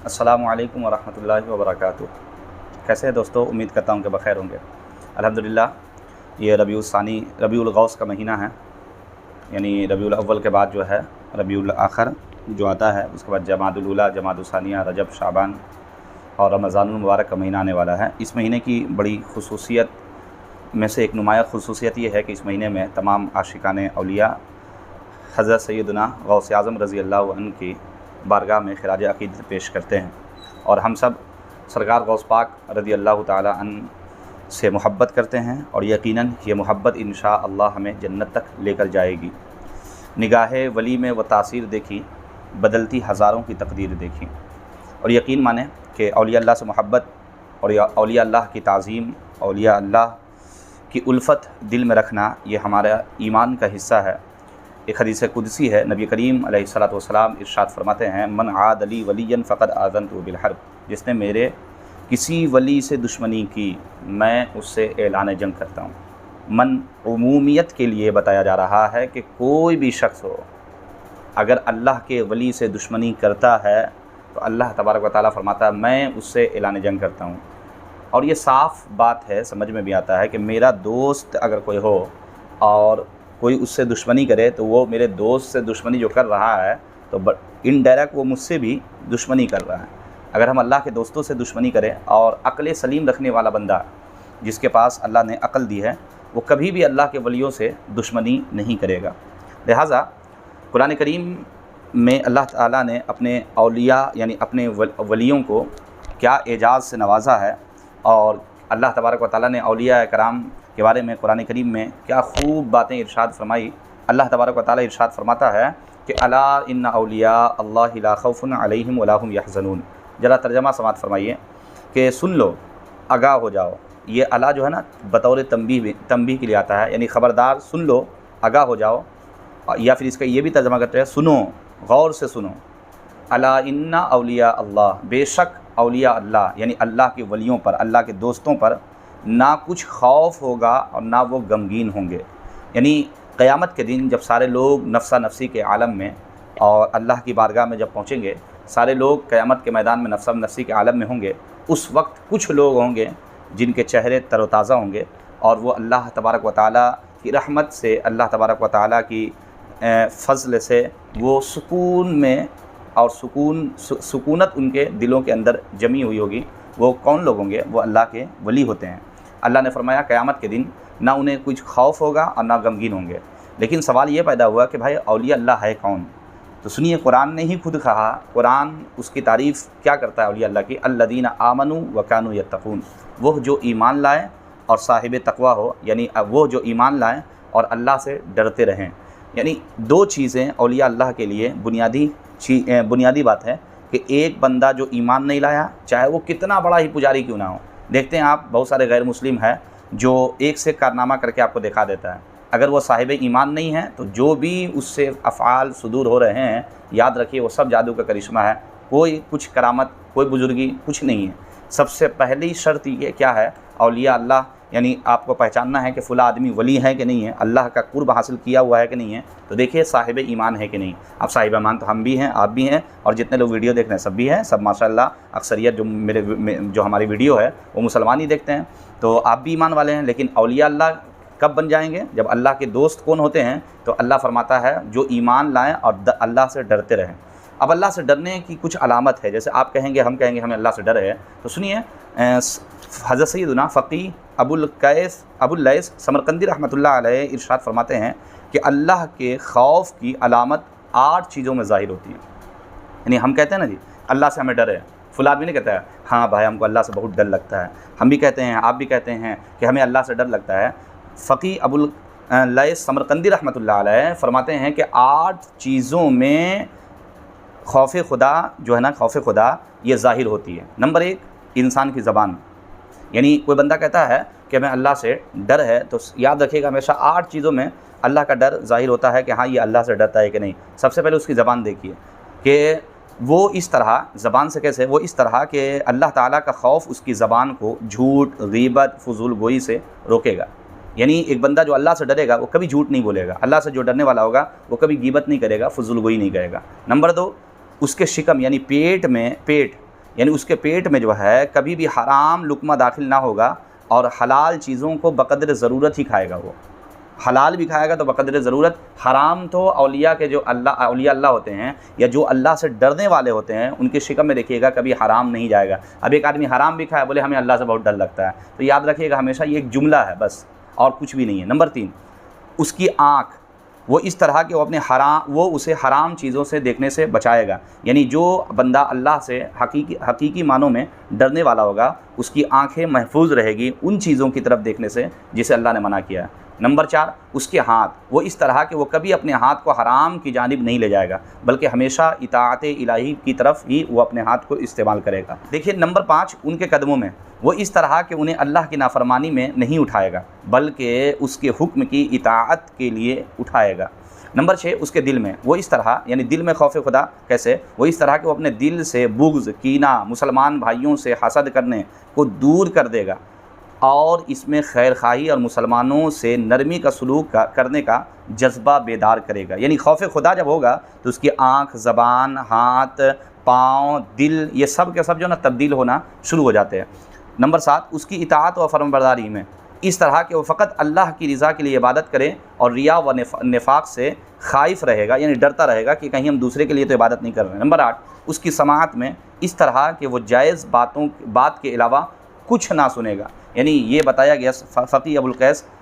अस्सलामु अलैकुम वरहमतुल्लाहि वबरकातुहू। कैसे हैं दोस्तों? उम्मीद करता हूँ कि बख़ैर होंगे। अल्हम्दुलिल्लाह ये रबीउल सानी रबीउल गौस का महीना है, यानी रबीउल अव्वल के बाद जो है रबीउल आखिर जो आता है, उसके बाद जमादुल ऊला, जमादुल सानिया, रजब, शाबान और रमज़ानुल मुबारक का महीना आने वाला है। इस महीने की बड़ी खुसूसियत में से एक नुमाया खुसूसियत ये है कि इस महीने में तमाम आशिकाने औलिया हज़रत सैयदना गौस आज़म रज़ी अल्लाह अन्हु की बारगाह में खिराज अक़ीदत पेश करते हैं और हम सब सरकार गौस पाक रज़ी अल्लाह ताला अन्हु से मोहब्बत करते हैं और यकीनन ये मोहब्बत इंशाअल्लाह हमें जन्नत तक लेकर जाएगी। निगाहे वली में वो तासीर देखी, बदलती हज़ारों की तकदीर देखी। और यकीन माने कि औलिया अल्लाह से मोहब्बत और औलिया अल्लाह की ताज़ीम, औलिया अल्लाह की उल्फ़त दिल में रखना, ये हमारा ईमान का हिस्सा है। एक हदीस कुदसी है, नबी करीम अलैहिस्सलातु वस्सलाम इरशाद फरमाते हैं, मन आद अली वलियन फ़क़द आज़नतु बिल हर्ब। जिसने मेरे किसी वली से दुश्मनी की, मैं उससे ऐलान जंग करता हूँ। मन उमूमियत के लिए बताया जा रहा है कि कोई भी शख्स हो, अगर अल्लाह के वली से दुश्मनी करता है तो अल्लाह तबारक व तआला फरमाता है मैं उससे ऐलान जंग करता हूँ। और ये साफ़ बात है, समझ में भी आता है कि मेरा दोस्त अगर कोई हो और कोई उससे दुश्मनी करे तो वो मेरे दोस्त से दुश्मनी जो कर रहा है तो इनडायरेक्ट वो मुझसे भी दुश्मनी कर रहा है। अगर हम अल्लाह के दोस्तों से दुश्मनी करें और अक़ल सलीम रखने वाला बंदा जिसके पास अल्लाह ने अक़ल दी है, वो कभी भी अल्लाह के वलियों से दुश्मनी नहीं करेगा। लिहाजा कुरान करीम में अल्लाह ताला ने अपने औलिया यानी अपने वलियों को क्या एजाज़ से नवाजा है और अल्लाह तबारक व तआला ने औलिया कराम के बारे में कुरान करीम में क्या खूब बातें इरशाद फरमाई। अल्लाह तबारक व तआला इरशाद फरमाता है कि अला इन्ना औलिया अल्लाहि ला खौफुन अलैहिम वला हुम यहज़नून। ज़रा तर्जमा समात फरमाइए कि सुन लो, आगाह हो जाओ। ये अला जो है ना बतौर तंबीह के लिए आता है, यानी ख़बरदार सुन लो, आगाह हो जाओ। या फिर इसका ये भी तर्जमा करते हैं सुनो, गौर से सुनो। अला इन्ना औलिया अल्लाह, बेशक औलिया अल्लाह यानी अल्लाह के वलियों पर, अल्लाह के दोस्तों पर ना कुछ खौफ होगा और ना वो गमगीन होंगे। यानी क़यामत के दिन जब सारे लोग नफ्सा नफ्सी के आलम में और अल्लाह की बारगाह में जब पहुँचेंगे, सारे लोग क़यामत के मैदान में नफ्सा नफ्सी के आलम में होंगे, उस वक्त कुछ लोग होंगे जिनके चेहरे तरोताज़ा होंगे और वो अल्लाह तबारक व तआला की रहमत से, अल्लाह तबारक व तआला की फ़ज़ल से वो सुकून में और सुकूनत उनके दिलों के अंदर जमी हुई होगी। वो कौन लोग होंगे? वो अल्लाह के वली होते हैं। अल्लाह ने फरमाया क़यामत के दिन ना उन्हें कुछ खौफ होगा और ना गमगीन होंगे। लेकिन सवाल ये पैदा हुआ कि भाई औलिया अल्लाह है कौन? तो सुनिए, कुरान ने ही खुद कहा, कुरान उसकी तारीफ़ क्या करता है औलिया अल्लाह की, अल्लज़ीना आमनू व कानू यत्तक़ून। वो जो ईमान लाए और साहिब तक़वा हो, यानी वो जो ईमान लाएँ और अल्लाह से डरते रहें। यानी दो चीज़ें औलिया अल्लाह के लिए बुनियादी बात है कि एक बंदा जो ईमान नहीं लाया, चाहे वो कितना बड़ा ही पुजारी क्यों ना हो। देखते हैं आप, बहुत सारे गैर मुस्लिम है जो एक से कारनामा करके आपको दिखा देता है। अगर वो साहिब ईमान नहीं है तो जो भी उससे अफ़आल सुदूर हो रहे हैं, याद रखिए वो सब जादू का करिश्मा है। कोई कुछ करामत, कोई बुजुर्गी कुछ नहीं है। सबसे पहली शर्त ये क्या है, औलिया अल्लाह यानी आपको पहचानना है कि फ़ुला आदमी वली है कि नहीं है, अल्लाह का कुर्ब हासिल किया हुआ है कि नहीं है। तो देखिए साहिब ईमान है कि नहीं। अब साहिब ईमान तो हम भी हैं, आप भी हैं और जितने लोग वीडियो देख रहे हैं सब भी हैं, सब माशाअल्लाह। अक्सरियत जो हमारी वीडियो है वो मुसलमान ही देखते हैं, तो आप भी ईमान वाले हैं। लेकिन औलिया अल्लाह कब बन जाएंगे? जब अल्लाह के दोस्त कौन होते हैं? तो अल्लाह फरमाता है जो ईमान लाएँ और अल्लाह से डरते रहें। अब अल्लाह से डरने की कुछ अलामत है, जैसे आप कहेंगे, हम कहेंगे हमें अल्लाह से डर है, तो सुनिए, हज़रत सैयदना फ़क़ीह अबुल लैस समरकंदी रहमतुल्लाह अलैह इरशाद फरमाते हैं कि अल्लाह के खौफ की अलामत 8 चीज़ों में ज़ाहिर होती है। यानी हम कहते हैं ना जी अल्लाह से हमें डर है, फुला आदमी नहीं कहता है हाँ भाई हमको अल्लाह से बहुत डर लगता है। हम भी कहते हैं, आप भी कहते हैं कि हमें अल्लाह से डर लगता है। फ़क़ीह अबुल लैस समरकंदी रहमतुल्लाह अलैह फरमाते हैं कि 8 चीज़ों में खौफ़ खुदा जो है ना, खौफ़ खुदा ये ज़ाहिर होती है। नंबर 1, इंसान की ज़बान। यानी कोई बंदा कहता है कि मैं अल्लाह से डर है, तो याद रखिएगा हमेशा 8 चीज़ों में अल्लाह का डर ज़ाहिर होता है कि हाँ ये अल्लाह से डरता है कि नहीं। सबसे पहले उसकी ज़बान देखिए कि वो इस तरह, ज़बान से कैसे, वो इस तरह कि अल्लाह ताला का खौफ उसकी ज़बान को झूठ, ग़ीबत, फ़ुज़ूल गोई से रोकेगा। यानी एक बंदा जो अल्लाह से डरेगा वो कभी झूठ नहीं बोलेगा। अल्लाह से जो डरने वाला होगा वो कभी ग़ीबत नहीं करेगा, फ़ुज़ूल गोई नहीं करेगा। नंबर 2, उसके शिकम यानी पेट यानी उसके पेट में जो है कभी भी हराम लुक़मा दाखिल ना होगा और हलाल चीज़ों को बक़द्र ज़रूरत ही खाएगा। वो हलाल भी खाएगा तो बक़द्र ज़रूरत। हराम तो औलिया के जो औलिया अल्लाह होते हैं या जो अल्लाह से डरने वाले होते हैं उनके शिकम में देखिएगा कभी हराम नहीं जाएगा। अब एक आदमी हराम भी खाए, बोले हमें अल्लाह से बहुत डर लगता है, तो याद रखिएगा हमेशा ये एक जुमला है बस, और कुछ भी नहीं है। नंबर 3, उसकी आँख वो इस तरह के वो उसे हराम चीज़ों से देखने से बचाएगा। यानी जो बंदा अल्लाह से हकीकी मानों में डरने वाला होगा उसकी आंखें महफूज रहेगी उन चीज़ों की तरफ देखने से जिसे अल्लाह ने मना किया है। नंबर 4, उसके हाथ वो इस तरह के वो कभी अपने हाथ को हराम की जानिब नहीं ले जाएगा, बल्कि हमेशा इताअत इलाही की तरफ ही वो अपने हाथ को इस्तेमाल करेगा। देखिए नंबर 5, उनके कदमों में वो इस तरह के उन्हें अल्लाह की नाफरमानी में नहीं उठाएगा, बल्कि उसके हुक्म की इताअत के लिए उठाएगा। नंबर 6, उसके दिल में वो इस तरह, यानी दिल में खौफ खुदा कैसे, वो इस तरह के वो अपने दिल से बुग़्ज़, कीना, मुसलमान भाइयों से हसद करने को दूर कर देगा और इसमें खैर खाही और मुसलमानों से नरमी का सलूक करने का जज्बा बेदार करेगा। यानी खौफ खुदा जब होगा तो उसकी आँख, ज़बान, हाथ, पाँव, दिल, ये सब के सब जो ना तब्दील होना शुरू हो जाते हैं। नंबर 7, उसकी इताअत व फरमाबरदारी में इस तरह के वो फ़कत अल्लाह की रज़ा के लिए इबादत करे और रिया व निफाक से खाइफ रहेगा, यानी डरता रहेगा कि कहीं हम दूसरे के लिए तो इबादत नहीं कर रहे हैं। नंबर 8, उसकी समाअत में इस तरह के वो जायज़ बात के अलावा कुछ ना सुनेगा। यानी ये बताया गया, फ़क़ी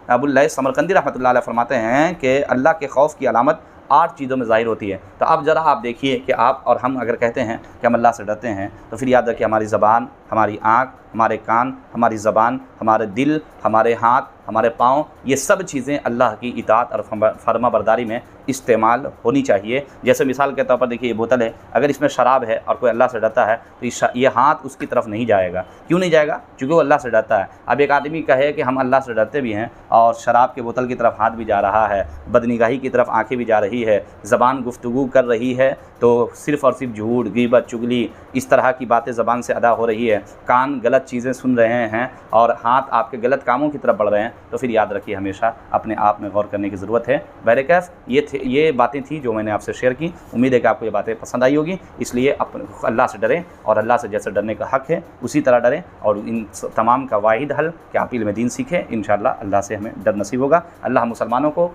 अबुल लैस समरकंदी रहमतुल्लाह अलैह फरमाते हैं कि अल्लाह के खौफ की अलामत 8 चीज़ों में ज़ाहिर होती है। तो अब ज़रा आप देखिए कि आप और हम अगर कहते हैं कि हम अल्लाह से डरते हैं तो फिर याद रखिए हमारी ज़बान, हमारी आँख, हमारे कान, हमारी ज़बान, हमारे दिल, हमारे हाथ, हमारे पाँव, ये सब चीज़ें अल्लाह की इताअत और फरमाबरदारी में इस्तेमाल होनी चाहिए। जैसे मिसाल के तौर पर देखिए ये बोतल है, अगर इसमें शराब है और कोई अल्लाह से डरता है तो ये हाथ उसकी तरफ नहीं जाएगा। क्यों नहीं जाएगा? क्योंकि वो अल्लाह से डरता है। अब एक आदमी कहे कि हम अल्लाह से डरते भी हैं और शराब के बोतल की तरफ हाथ भी जा रहा है, बदनिगाही की तरफ आँखें भी जा रही है, ज़बान गुफ्तगू कर रही है, तो सिर्फ़ और सिर्फ झूठ, ग़ीबत, चुगली, इस तरह की बातें ज़बान से अदा हो रही है, कान गलत चीज़ें सुन रहे हैं और हाथ आपके गलत कामों की तरफ बढ़ रहे हैं, तो फिर याद रखिए हमेशा अपने आप में गौर करने की ज़रूरत है। बहरकैफ़ ये बातें थी जो मैंने आपसे शेयर की। उम्मीद है कि आपको ये बातें पसंद आई होगी। इसलिए अल्लाह से डरें और अल्लाह से जैसे डरने का हक़ है उसी तरह डरें, और इन तमाम का वाहिद हल कि आप इल्म दीन सीखें। इंशाअल्लाह अल्लाह से हमें डर नसीब होगा। अल्लाह मुसलमानों को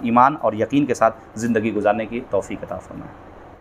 ईमान और यकीन के साथ ज़िंदगी गुजारने की तौफ़ीक़ अता फ़रमाए।